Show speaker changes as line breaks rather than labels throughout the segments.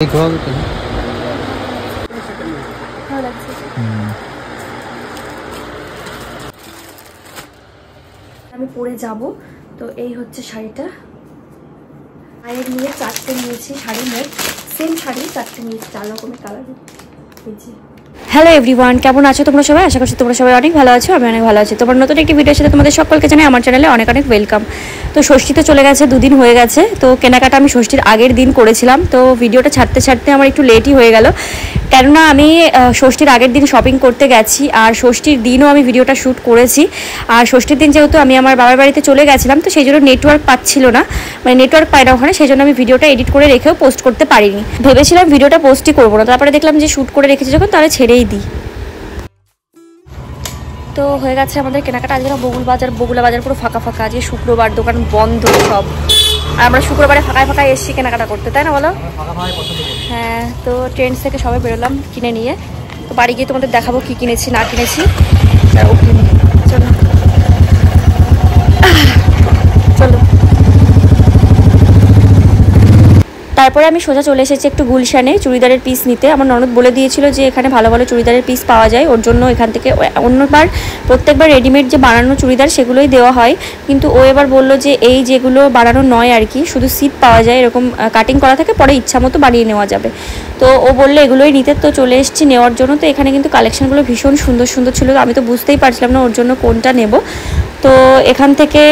আমি পরে যাব। তো এই হচ্ছে শাড়িটা, মায়ের নিয়ে 4টে নিয়েছি শাড়ি, মোট সেম শাড়ি 4টে নিয়েছি, 4 রকমের কালার। হ্যালো এভরিওয়ান, কেমন আছো তোমরা সবাই? আশা করছি তোমরা সবাই অনেক ভালো আছো, আমি অনেক ভালো আছি। তোমার নতুন একটি ভিডিওর সাথে তোমাদের সকলকে জানাই আমার চ্যানেলে অনেক অনেক ওয়েলকাম। তো ষষ্ঠীতে চলে গেছে, 2 দিন হয়ে গেছে। তো কেনাকাটা আমি ষষ্ঠীর আগের দিন করেছিলাম, তো ভিডিওটা ছাড়তে আমার একটু লেটই হয়ে গেল, কেননা আমি ষষ্ঠীর আগের দিন শপিং করতে গেছি, আর ষষ্ঠীর দিনও আমি ভিডিওটা শ্যুট করেছি। আর ষষ্ঠীর দিন যেহেতু আমি আমার বাবার বাড়িতে চলে গেছিলাম, তো সেই জন্য নেটওয়ার্ক পাচ্ছিল না, মানে নেটওয়ার্ক পায় না ওখানে, সেই জন্য আমি ভিডিওটা এডিট করে রেখেও পোস্ট করতে পারিনি। ভেবেছিলাম ভিডিওটা পোস্টই করবো না, তারপরে দেখলাম যে শ্যুট করে রেখেছি যখন, তাহলে ছেড়েই দিই। তো হয়ে গেছে আমাদের কেনাকাটা। আজকে বগুলা বাজার পুরো ফাঁকা ফাঁকা, আজকে শুক্রবার, দোকান বন্ধ সব। আর আমরা শুক্রবারে ফাঁকায় এসেছি কেনাকাটা করতে, তাই না বলো? হ্যাঁ, তো ট্রেন্ডস থেকে সবাই বেরোলাম কিনে নিয়ে। তো বাড়ি গিয়ে তোমাদের দেখাবো কি কিনেছি না কিনেছি। চলো চলো। তারপরে আমি সোজা চলে এসেছি একটু গুলশানে চুড়িদারের পিস নিতে। আমার ননদ বলে দিয়েছিল যে এখানে ভালো ভালো চুড়িদারের পিস পাওয়া যায়, ওর জন্য এখান থেকে অন্যবার প্রত্যেকবার রেডিমেড যে বানানো চুড়িদার সেগুলোই দেওয়া হয়, কিন্তু ও এবার বললো যে এই যেগুলো বানানো নয় আর কি, শুধু সিট পাওয়া যায়, এরকম কাটিং করা থাকে, পরে ইচ্ছা মতো বানিয়ে নেওয়া যাবে। তো ও বললো এগুলোই নিতে, তো চলে এসেছি নেওয়ার জন্য। তো এখানে কিন্তু কালেকশানগুলো ভীষণ সুন্দর সুন্দর ছিল, আমি তো বুঝতেই পারছিলাম না ওর জন্য কোনটা নেব। তো এখান থেকে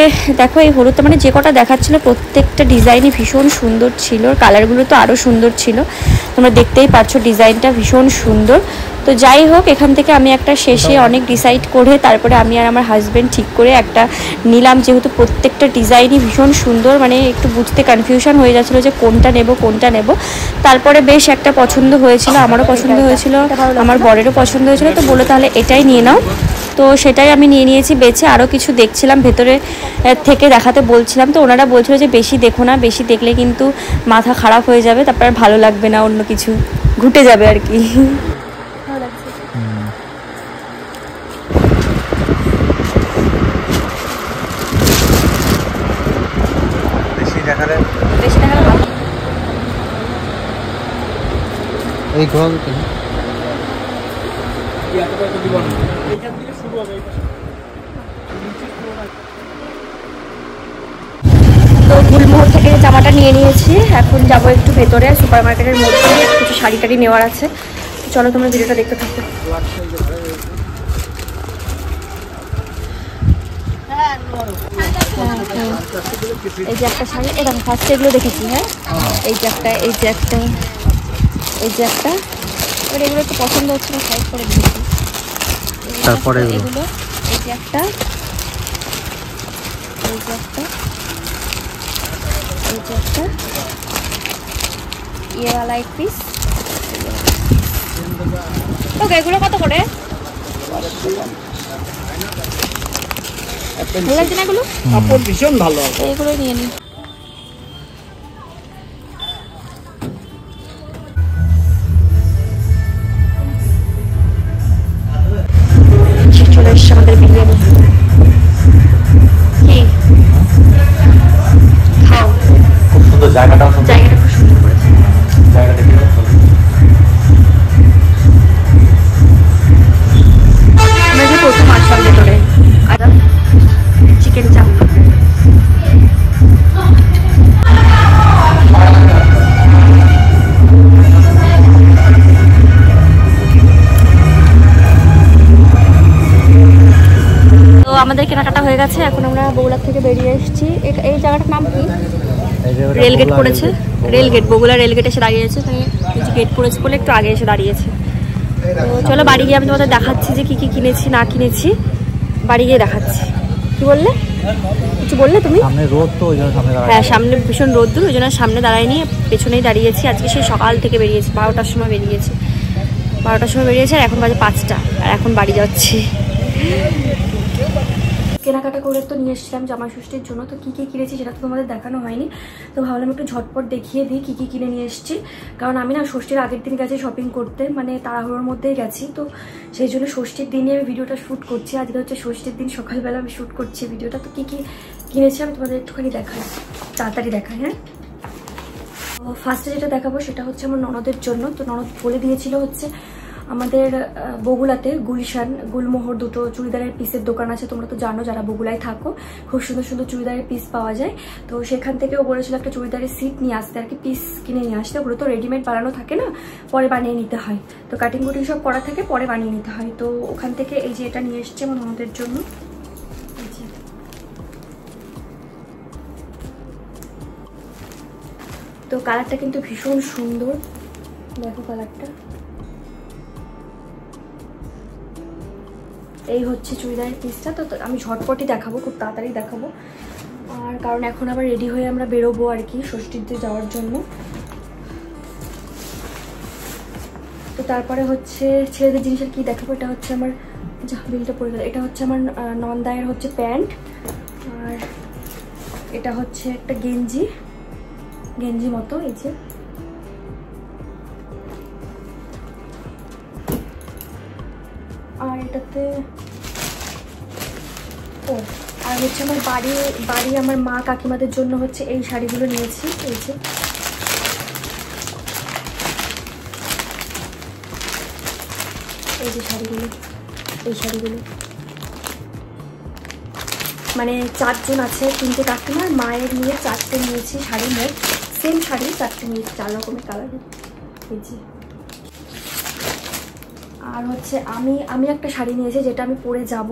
দেখো এই হলুদটা, মানে যে কটা দেখাচ্ছিলো প্রত্যেকটা ডিজাইনই ভীষণ সুন্দর ছিল, কালারগুলো তো আরও সুন্দর ছিল, তোমরা দেখতেই পাচ্ছ ডিজাইনটা ভীষণ সুন্দর। তো যাই হোক, এখান থেকে আমি একটা শেষে অনেক ডিসাইড করে তারপরে আমি আর আমার হাজব্যান্ড ঠিক করে একটা নিলাম, যেহেতু প্রত্যেকটা ডিজাইনই ভীষণ সুন্দর, মানে একটু বুঝতে কনফিউশন হয়ে যাচ্ছিলো যে কোনটা নেব। তারপরে বেশ একটা পছন্দ হয়েছিল, আমারও পছন্দ হয়েছিল, আমার বরেরও পছন্দ হয়েছিল, তো বলে তাহলে এটাই নিয়ে নাও। তো সেটাই আমি নিয়ে নিয়েছি বেছে। আরও কিছু দেখছিলাম ভেতরে থেকে দেখাতে বলছিলাম, তো ওনারা বলছিল যে বেশি দেখো না, বেশি দেখলে কিন্তু মাথা খারাপ হয়ে যাবে, তারপর ভালো লাগবে না, অন্য কিছু ঘুটে যাবে আর কি। তো গুলমোহর থেকে জামাটা নিয়ে নিয়েছি, এখন যাবো একটু ভেতরে সুপার মার্কেটের মধ্যে, কিছু শাড়ি টাড়ি নেওয়ার আছে। চলো তোমরা ভিডিওটা দেখতে থাকো। এই যে একটা শাড়ি, এটা ফার্স্টে এগুলো দেখেছি। হ্যাঁ, এই যে একটা এবার এগুলো একটু পছন্দ হচ্ছে না, সাইড করে দিয়েছি। তারপরে এগুলো, এই যে একটা ইয়েওয়ালা এক পিস। ওকে, এগুলো কত করে? ভালো লাগছে না এগুলো? কাপড় ভীষণ ভালো, এগুলো নিয়ে নিই। চলে এসছে আমাদের বিরিয়ানি। কি খাও? খুব সুন্দর জায়গাটা খুব সুন্দর করেছে। জায়গাটা কি আমরা যে প্রথম আসলাম ভেতরে, চিকেন চাপ। তো আমাদের কেনাকাটা হয়ে গেছে, এখন আমরা বগুড়া থেকে বেরিয়ে এসেছি। এই জায়গাটার নাম কি? রেলগেট করেছে, রেলগেট, বগুড়া রেলগেট এসে দাঁড়িয়েছে, তাই গেট করেছে বলে একটু আগে এসে দাঁড়িয়েছে। তো চলো বাড়ি গিয়ে আমি তোমাদের দেখাচ্ছি যে কি কিনেছি না কিনেছি, বাড়ি গিয়ে দেখাচ্ছি। কি বললে? কিছু বললে তুমি? হ্যাঁ, সামনে ভীষণ রোদ্দুর, ওই জন্য সামনে দাঁড়ায় নিয়ে পেছনেই দাঁড়িয়েছি। আজকে সেই সকাল থেকে বেরিয়েছি, 12টার সময় বেরিয়েছি, আর এখন বাজে 5টা, আর এখন বাড়ি যাচ্ছি। কেনাকাটা করে তো নিয়ে এসেছিলাম জামা ষষ্ঠীর জন্য, তো কী কিনেছি সেটা তো তোমাদের দেখানো হয়নি, তো ভাবলাম একটু ঝটপট দেখিয়ে দিই কী কিনে নিয়ে এসেছি। কারণ আমি না ষষ্ঠীর আগের দিন গেছি শপিং করতে, মানে তাড়াহুড়োর মধ্যেই গেছি, তো সেই জন্য ষষ্ঠীর দিনই আমি ভিডিওটা শ্যুট করছি। আজকে হচ্ছে ষষ্ঠীর দিন সকালবেলা আমি শ্যুট করছি ভিডিওটা। তো কী কিনেছি আমি তোমাদের একটুখানি দেখাই, তাড়াতাড়ি দেখাই। হ্যাঁ, ফার্স্টে যেটা দেখাবো সেটা হচ্ছে আমার ননদের জন্য। তো ননদ বলে দিয়েছিল হচ্ছে আমাদের বগুলাতে গুলশান গুলমোহর দুটো চুড়িদারের পিসের দোকান আছে, তোমরা তো জানো যারা বগুলায় থাকো, খুব সুন্দর সুন্দর চুড়িদারের পিস পাওয়া যায়। তো সেখান থেকেও বলেছিল একটা চুড়িদারের সিট নিয়ে আসতে আর কি, পিস কিনে নিয়ে আসতে। ওগুলো তো রেডিমেড বানানো থাকে না, পরে বানিয়ে নিতে হয়। তো কাটিং কুটিং সব করা থাকে, পরে বানিয়ে নিতে হয়। তো ওখান থেকে এই যে এটা নিয়ে এসছে আমার ননদের জন্য। তো কালারটা কিন্তু ভীষণ সুন্দর, দেখো কালারটা। এই হচ্ছে চুড়িদারের পিসটা। তো আমি ঝটপটই দেখাবো, খুব তাড়াতাড়ি দেখাবো, আর কারণ এখন আবার রেডি হয়ে আমরা বেরোবো আর কি ষষ্ঠীতে যাওয়ার জন্য। তো তারপরে হচ্ছে ছেলেদের জিনিসের কি দেখাবো, এটা হচ্ছে আমার বিলটা পড়ে গেল, এটা হচ্ছে আমার নন্দায়ের হচ্ছে প্যান্ট, আর এটা হচ্ছে একটা গেঞ্জি মতো, এই যে। আর এটাতে আর হচ্ছে আমার বাড়ি আমার মা কাকিমাদের জন্য হচ্ছে এই শাড়িগুলো নিয়েছি, এই যে। এই যে শাড়িগুলো, এই শাড়িগুলো মানে 4 জন আছে, 3টে কাকিমার মায়ের নিয়ে 4টে নিয়েছি শাড়ি, মোট সেম শাড়ি 4টে নিয়েছি, 4 রকমের কালারের, এই যে। আর হচ্ছে আমি একটা শাড়ি নিয়েছি যেটা আমি পরে যাব।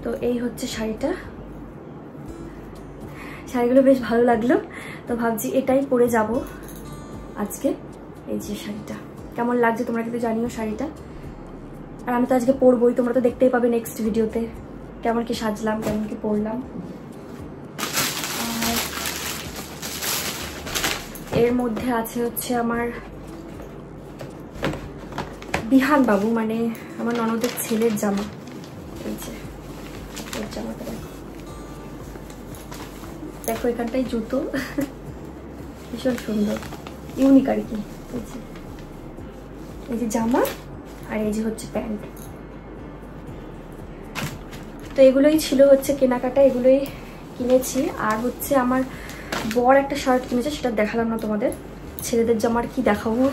তো এই হচ্ছে শাড়িটা, শাড়িগুলো বেশ ভালো লাগলো, তো ভাবছি এটাই পরে যাব আজকে। এই যে শাড়িটা কেমন লাগছে তোমরা কিন্তু জানিও শাড়িটা। আর আমি তো আজকে পরবই, তোমরা তো দেখতেই পাবে নেক্সট ভিডিওতে কেমন কি সাজলাম, কেমন কি পরলাম। আর এর মধ্যে আছে হচ্ছে আমার বিহান বাবু, মানে আমার ননদের ছেলের জামা, এই যে ওর জামাটা দেখো, এখানটাই জুতো, ভীষণ সুন্দর, ইউনিক আর কি। এই যে জামা, আর এই যে হচ্ছে প্যান্ট। তো এগুলোই ছিল হচ্ছে কেনাকাটা, এগুলোই কিনেছি। আর হচ্ছে আমার বর একটা শার্ট কিনেছে, সেটা দেখালাম না তোমাদের। ছেলেদের জামার কি দেখাবো,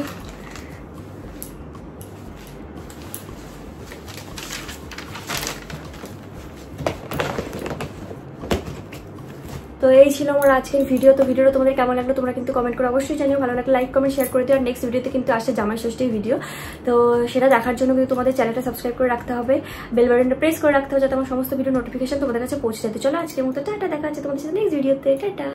তো এই ছিল আমার আজকের ভিডিও। তো ভিডিওটা তোমাদের কেমন লাগলো তোমরা কিন্তু কমেন্ট করে অবশ্যই জানিও, ভালো লাগলে লাইক কমেন্ট শেয়ার করে দিও। আর নেক্সট ভিডিওতে কিন্তু আসছে জামাই ষষ্ঠীর ভিডিও, তো সেটা দেখার জন্য কিন্তু তোমাদের চ্যানেলটা সাবস্ক্রাইব করে রাখতে হবে, বেল বাটনটা প্রেস করে রাখতে হবে, যাতে আমার সমস্ত ভিডিও নোটিফিকেশন তোমাদের কাছে পৌঁছে যেতে। চলো আজকের মতো টাটা, দেখা হচ্ছে তোমাদের সাথে নেক্সট ভিডিওতে, টাটা।